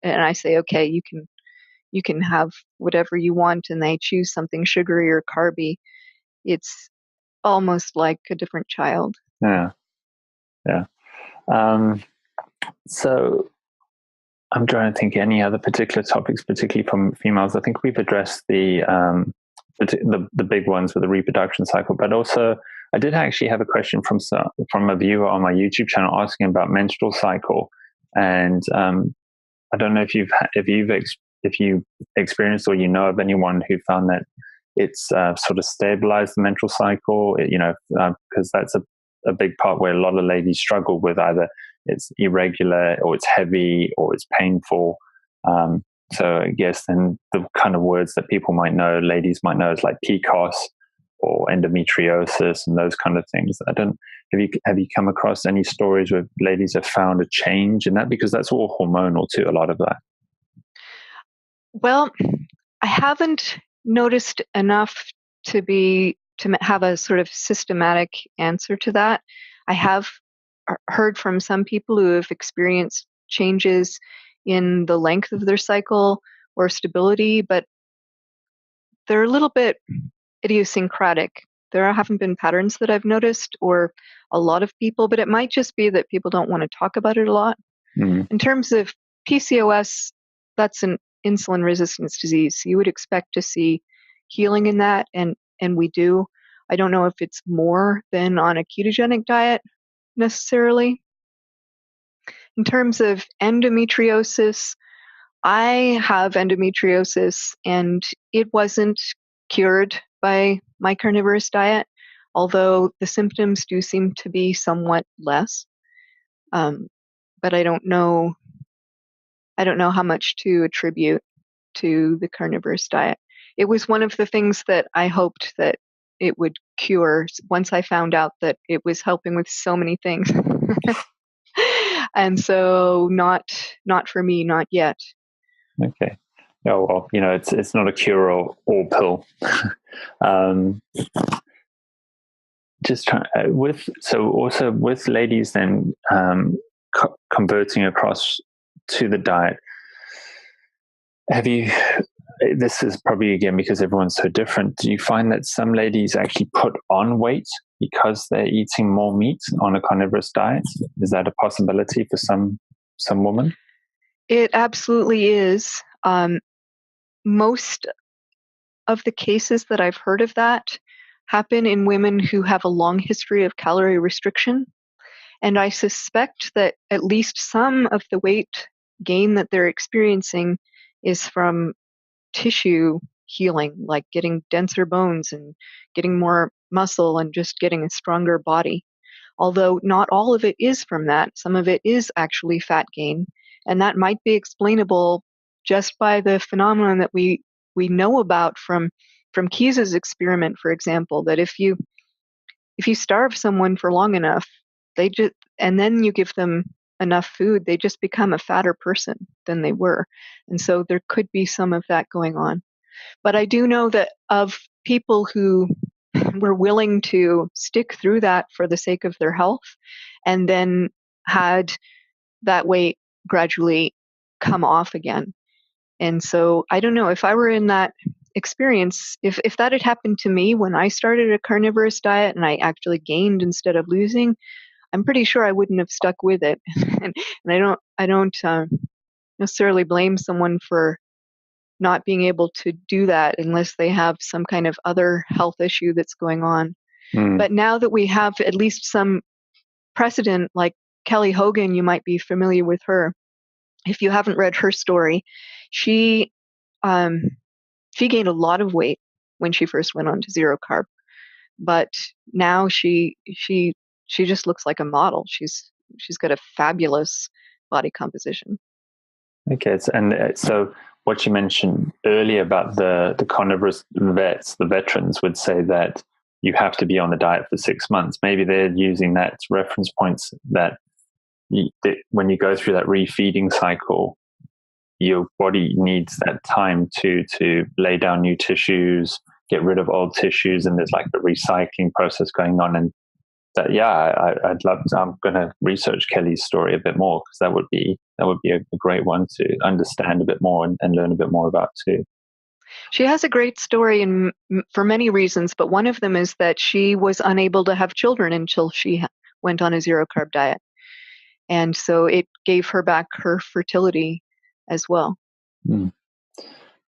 I say, okay, you can have whatever you want, and they choose something sugary or carby. It's almost like a different child. Yeah. So I'm trying to think any other particular topics, particularly from females. I think we've addressed the big ones with the reproduction cycle, but also I did actually have a question from a viewer on my YouTube channel asking about menstrual cycle, and I don't know if you've experienced or you know of anyone who found that it's sort of stabilized the menstrual cycle, because that's a big part where a lot of ladies struggle with either it's irregular or it's heavy or it's painful. So I guess then the kind of words that ladies might know is like PCOS or endometriosis and those kind of things. Have you come across any stories where ladies have found a change in that? Because that's all hormonal too, a lot of that. Well, I haven't noticed enough to have a sort of systematic answer to that. I have heard from some people who have experienced changes in the length of their cycle or stability, but they're a little bit idiosyncratic. There haven't been patterns that I've noticed, or a lot of people, but it might just be that people don't want to talk about it a lot. Mm-hmm. In terms of PCOS, that's an insulin resistance disease. So you would expect to see healing in that, and we do. I don't know if it's more than on a ketogenic diet necessarily. In terms of endometriosis, I have endometriosis, and it wasn't cured by my carnivorous diet, although the symptoms do seem to be somewhat less. But I don't know how much to attribute to the carnivorous diet. It was one of the things that I hoped that it would cure once I found out that it was helping with so many things. And so not for me, not yet. Okay. Oh, well, it's not a cure-all pill. Just trying with ladies then converting across to the diet. This is probably again because everyone's so different. Do you find that some ladies actually put on weight because they're eating more meat on a carnivorous diet? Is that a possibility for some women? It absolutely is. Most of the cases that I've heard of that happen in women who have a long history of calorie restriction. And I suspect that at least some of the weight gain that they're experiencing is from tissue healing, like getting denser bones and getting more muscle and just getting a stronger body. Although not all of it is from that. Some of it is actually fat gain. And that might be explainable just by the phenomenon that we know about from Keyes's experiment, for example, that if you starve someone for long enough, and then you give them enough food, they just become a fatter person than they were. And so there could be some of that going on. But I do know that of people who were willing to stick through that for the sake of their health and then had that weight gradually come off again. And so I don't know if I were in that experience, if that had happened to me when I started a carnivorous diet and I actually gained instead of losing, I'm pretty sure I wouldn't have stuck with it. and I don't necessarily blame someone for not being able to do that unless they have some kind of other health issue that's going on. But now that we have at least some precedent, like Kelly Hogan, you might be familiar with her. If you haven't read her story, she gained a lot of weight when she first went on to zero carb, but now she just looks like a model. She's got a fabulous body composition. Okay, so what you mentioned earlier about the carnivorous vets, the veterans would say that you have to be on the diet for 6 months. Maybe they're using that as reference points that when you go through that refeeding cycle, your body needs that time to lay down new tissues, get rid of old tissues, and there's like the recycling process going on. And that, I'd love to, I'm going to research Kelly's story a bit more, because that would be a great one to understand a bit more and learn a bit more about too. She has a great story for many reasons, but one of them is that she was unable to have children until she went on a zero carb diet. And so it gave her back her fertility as well.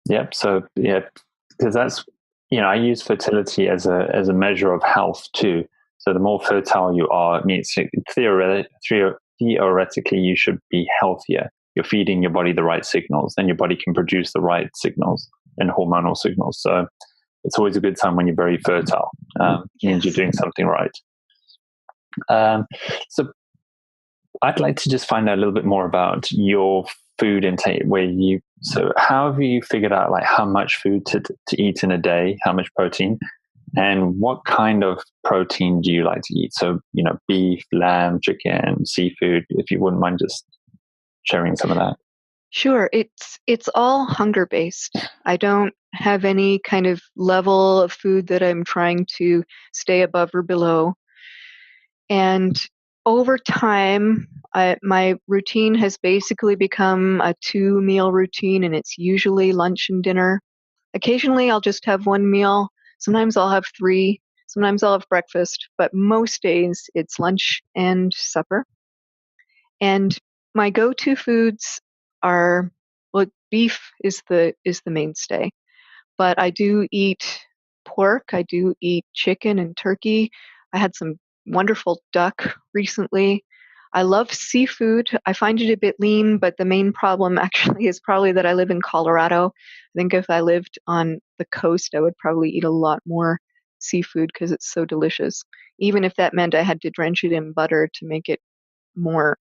Yep. So because that's, I use fertility as a measure of health too. So the more fertile you are, it means theoretically you should be healthier. You're feeding your body the right signals, then your body can produce the right signals and hormonal signals. So it's always a good time when you're very fertile. Means you're doing something right. So I'd like to just find out a little bit more about your food intake. So how have you figured out like how much food to eat in a day, how much protein, and what kind of protein do you like to eat? So, beef, lamb, chicken, seafood, if you wouldn't mind just sharing some of that. Sure. It's all hunger based. I don't have any kind of level of food that I'm trying to stay above or below. And over time, my routine has basically become a 2-meal routine, and it's usually lunch and dinner. Occasionally, I'll just have one meal. Sometimes I'll have 3. Sometimes I'll have breakfast. But most days, it's lunch and supper. And my go-to foods are, well, beef is the mainstay. But I do eat pork. I do eat chicken and turkey. I had some wonderful duck recently. I love seafood. I find it a bit lean, but the main problem actually is probably that I live in Colorado. I think if I lived on the coast, I would probably eat a lot more seafood because it's so delicious, even if that meant I had to drench it in butter to make it more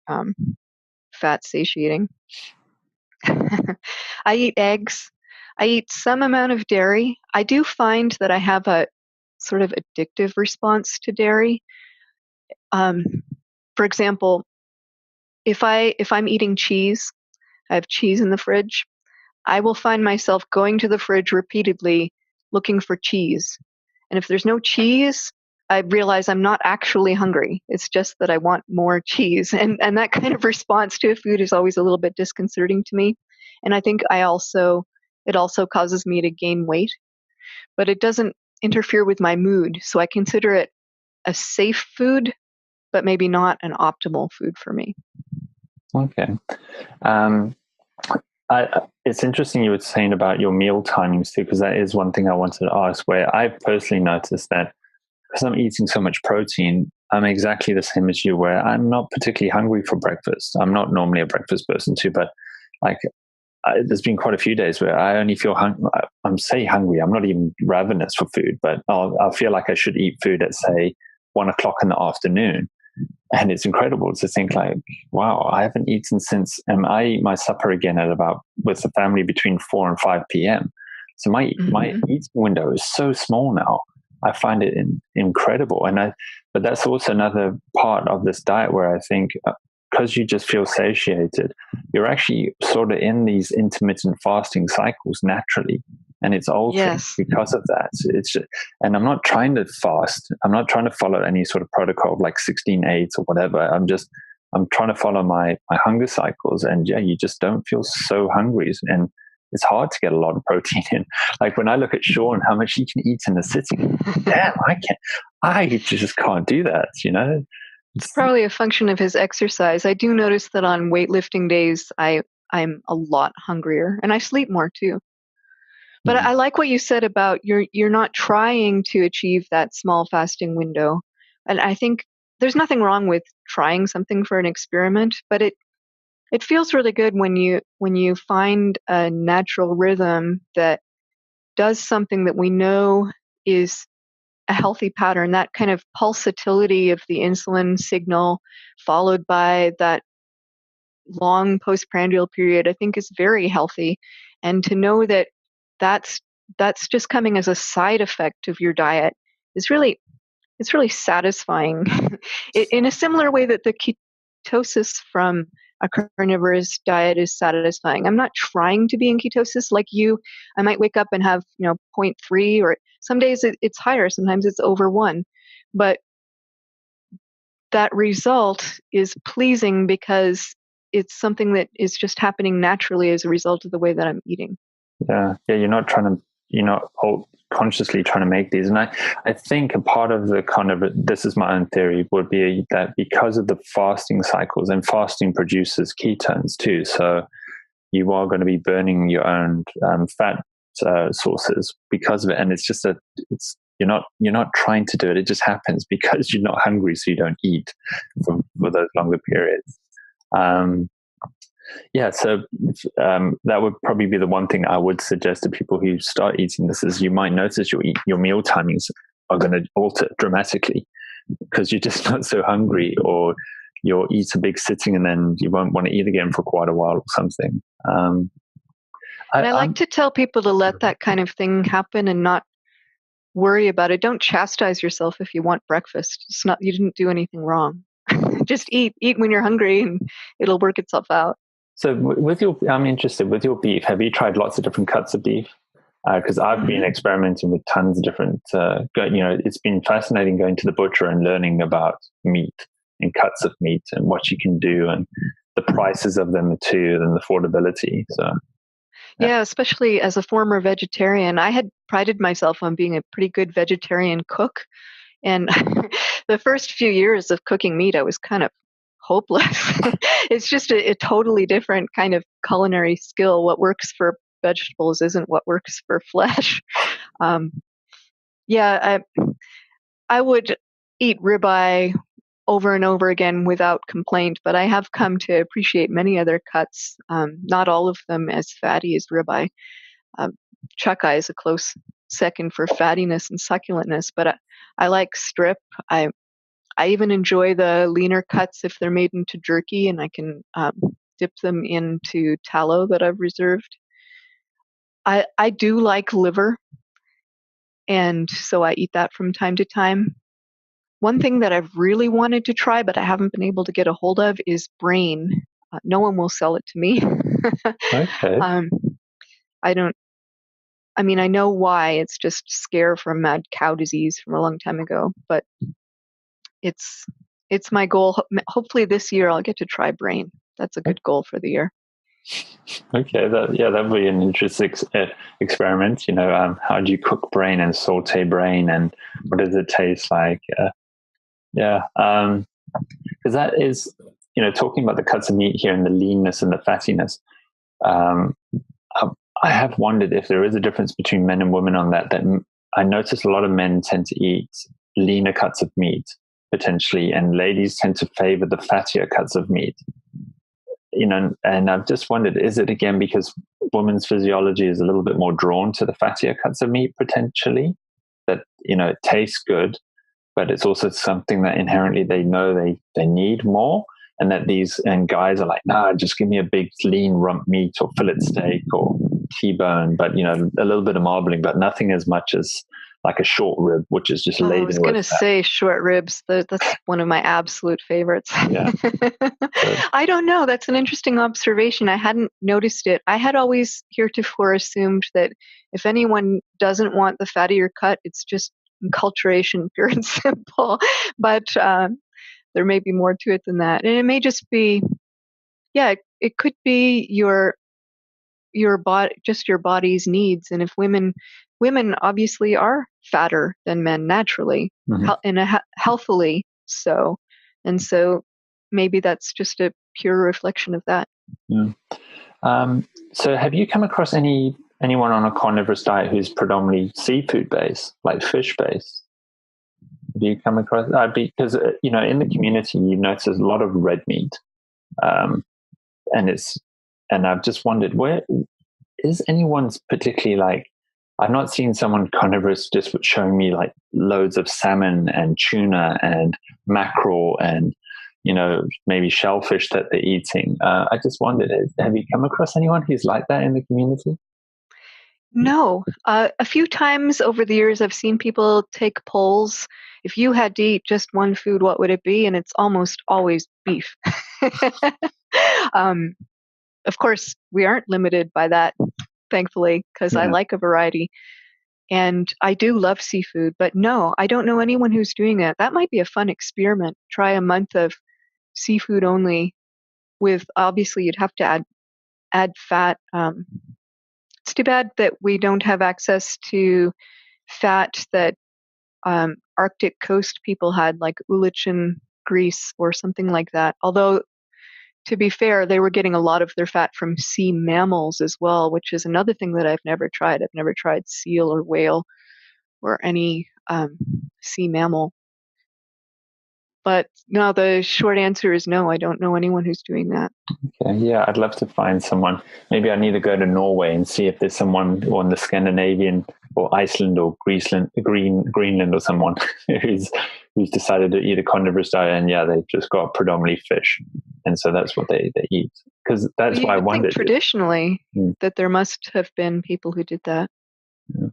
fat satiating. I eat eggs. I eat some amount of dairy. I do find that I have a sort of addictive response to dairy. For example, if I'm eating cheese, I have cheese in the fridge, I will find myself going to the fridge repeatedly looking for cheese. And if there's no cheese, I realize I'm not actually hungry. It's just that I want more cheese. And that kind of response to a food is always a little bit disconcerting to me. And I think it also causes me to gain weight, but it doesn't interfere with my mood. So I consider it a safe food, but maybe not an optimal food for me. Okay. It's interesting you were saying about your meal timings too, because that is one thing I wanted to ask, where I've personally noticed that because I'm eating so much protein, I'm exactly the same as you, where I'm not particularly hungry for breakfast. I'm not normally a breakfast person too, but there's been quite a few days where I only feel I'm hungry. I'm not even ravenous for food, but I'll feel like I should eat food at say 1:00 in the afternoon. And it's incredible to think like, wow, I haven't eaten since, and I eat my supper again with the family between 4 and 5 p.m. So my eating window is so small now. I find it incredible. But that's also another part of this diet where I think because you just feel satiated, you're actually sort of in these intermittent fasting cycles naturally. And it's all because of that. And I'm not trying to fast. I'm not trying to follow any sort of protocol like 16/8 or whatever. I'm trying to follow my hunger cycles. And you just don't feel so hungry. And it's hard to get a lot of protein in. Like when I look at Sean, how much he can eat in a sitting, damn, I just can't do that, It's probably a function of his exercise. I do notice that on weightlifting days, I'm a lot hungrier, and I sleep more too. But I like what you said about you're not trying to achieve that small fasting window. And I think there's nothing wrong with trying something for an experiment, but it feels really good when you find a natural rhythm that does something that we know is a healthy pattern. That kind of pulsatility of the insulin signal followed by that long postprandial period, I think is very healthy. And to know that that's just coming as a side effect of your diet is really satisfying. In a similar way that ketosis from a carnivorous diet is satisfying. I'm not trying to be in ketosis like you. I might wake up and have, you know, 0.3, or some days it's higher, sometimes it's over 1. But that result is pleasing because it's something that is just happening naturally as a result of the way that I'm eating. Yeah. You're not consciously trying to make these. And I think a part of the this is my own theory, would be that because of the fasting cycles, and fasting produces ketones too. So you are going to be burning your own fat sources because of it. And it's just you're not trying to do it. It just happens because you're not hungry, so you don't eat for those longer periods. So that would probably be the one thing I would suggest to people who start eating this, is you might notice your meal timings are going to alter dramatically because you're just not so hungry, or you'll eat a big sitting and then you won't want to eat again for quite a while or something. And I like to tell people to let that kind of thing happen and not worry about it. Don't chastise yourself if you want breakfast. You didn't do anything wrong. Just eat when you're hungry, and it'll work itself out. So I'm interested, with your beef, have you tried lots of different cuts of beef? Because I've been experimenting with tons of different, it's been fascinating going to the butcher and learning about meat and cuts of meat and what you can do and the prices of them too, and the affordability. So, yeah, especially as a former vegetarian, I had prided myself on being a pretty good vegetarian cook. And the first few years of cooking meat, I was kind of hopeless. It's just a totally different kind of culinary skill. What works for vegetables isn't what works for flesh. I would eat ribeye over and over again without complaint, but I have come to appreciate many other cuts, not all of them as fatty as ribeye. Chuck eye is a close second for fattiness and succulentness, but I like strip. I even enjoy the leaner cuts if they're made into jerky, and I can dip them into tallow that I've reserved. I do like liver, and so I eat that from time to time. One thing that I've really wanted to try, but I haven't been able to get a hold of, is brain. No one will sell it to me. Okay. I know why. It's just scare from mad cow disease from a long time ago, but it's my goal. Hopefully this year I'll get to try brain. That's a good goal for the year. Okay, that'd be an interesting experiment. How do you cook brain and saute brain, and what does it taste like? Because that is, talking about the cuts of meat here and the leanness and the fattiness. I have wondered if there is a difference between men and women on that. That I notice a lot of men tend to eat leaner cuts of meat potentially, and ladies tend to favor the fattier cuts of meat. And I've just wondered, is it again because women's physiology is a little bit more drawn to the fattier cuts of meat potentially, that, it tastes good, but it's also something that inherently they know they need more, and that guys are like, nah, just give me a big lean rump meat or fillet steak or T-bone, but, a little bit of marbling, but nothing as much as like a short rib, which is just laden. I was going to say short ribs. That's one of my absolute favorites. Yeah. I don't know. That's an interesting observation. I hadn't noticed it. I had always heretofore assumed that if anyone doesn't want the fattier cut, it's just enculturation, pure and simple. But there may be more to it than that. And it may just be, it could be your body, just your body's needs. And if women obviously are fatter than men naturally, and healthily so, and so maybe that's just a pure reflection of that. So have you come across anyone on a carnivorous diet who's predominantly seafood based, like fish based? Have you come across because in the community you notice a lot of red meat, and I've just wondered, where is anyone's particularly like, I've not seen someone carnivorous just showing me like loads of salmon and tuna and mackerel and, maybe shellfish that they're eating. I just wondered, have you come across anyone who's like that in the community? No. A few times over the years, I've seen people take polls. If you had to eat just one food, what would it be? And it's almost always beef. um, of course, we aren't limited by that, thankfully, because I Yeah. like a variety. And I do love seafood, but no, I don't know anyone who's doing it. That might be a fun experiment. Try a month of seafood only with, obviously, you'd have to add fat. It's too bad that we don't have access to fat that Arctic coast people had, like Ulichen grease or something like that. Although, to be fair, they were getting a lot of their fat from sea mammals as well, which is another thing that I've never tried. I've never tried seal or whale or any sea mammal. But no, the short answer is no. I don't know anyone who's doing that. Okay. Yeah, I'd love to find someone. Maybe I need to go to Norway and see if there's someone on the Scandinavian or Iceland or Greenland or someone who's decided to eat a carnivorous diet. And yeah, they've just got predominantly fish, and so that's what they eat. Because that's You why I would think wondered. traditionally that there must have been people who did that. Yeah.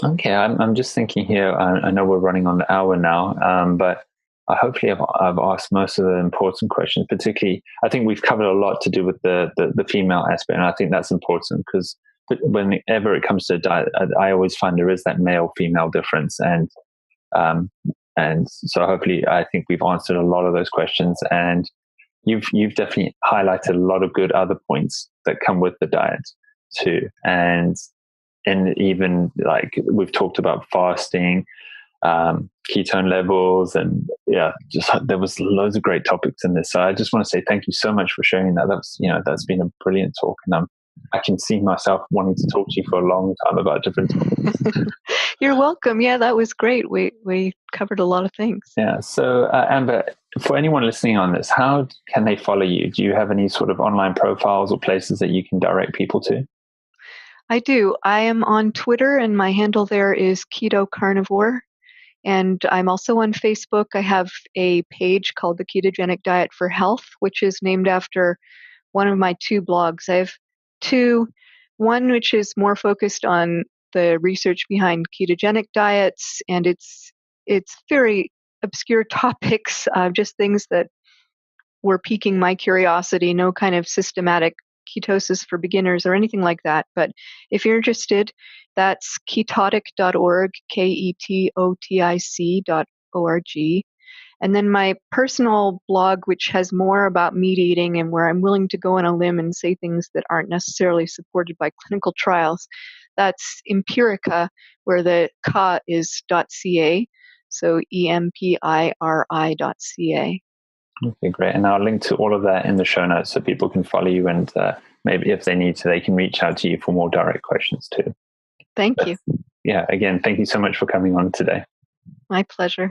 Okay, I'm just thinking here. I know we're running on the hour now, but hopefully I've asked most of the important questions. Particularly, I think we've covered a lot to do with the female aspect, and I think that's important because whenever it comes to diet, I always find there is that male female difference, and so hopefully I think we've answered a lot of those questions, and you've definitely highlighted a lot of good other points that come with the diet too, and even like we've talked about fasting, ketone levels, and yeah, just there was loads of great topics in this. So I just want to say thank you so much for sharing that. That's been a brilliant talk, and I can see myself wanting to talk to you for a long time about different topics. You're welcome. Yeah, that was great. We covered a lot of things. Yeah. So Amber, for anyone listening on this, how can they follow you? Do you have any sort of online profiles or places that you can direct people to? I do. I am on Twitter, and my handle there is Keto Carnivore. And I'm also on Facebook. I have a page called The Ketogenic Diet for Health, which is named after one of my two blogs. I have two, one which is more focused on the research behind ketogenic diets, and it's very obscure topics, just things that were piquing my curiosity, no kind of systematic ketosis for beginners or anything like that. But if you're interested, that's ketotic.org, ketotic.org. And then my personal blog, which has more about meat eating and where I'm willing to go on a limb and say things that aren't necessarily supported by clinical trials, that's Empirica, where the ka is .ca, so EMPIRI.ca. Okay, great. And I'll link to all of that in the show notes so people can follow you, and maybe if they need to, they can reach out to you for more direct questions too. Thank you. Yeah, again, thank you so much for coming on today. My pleasure.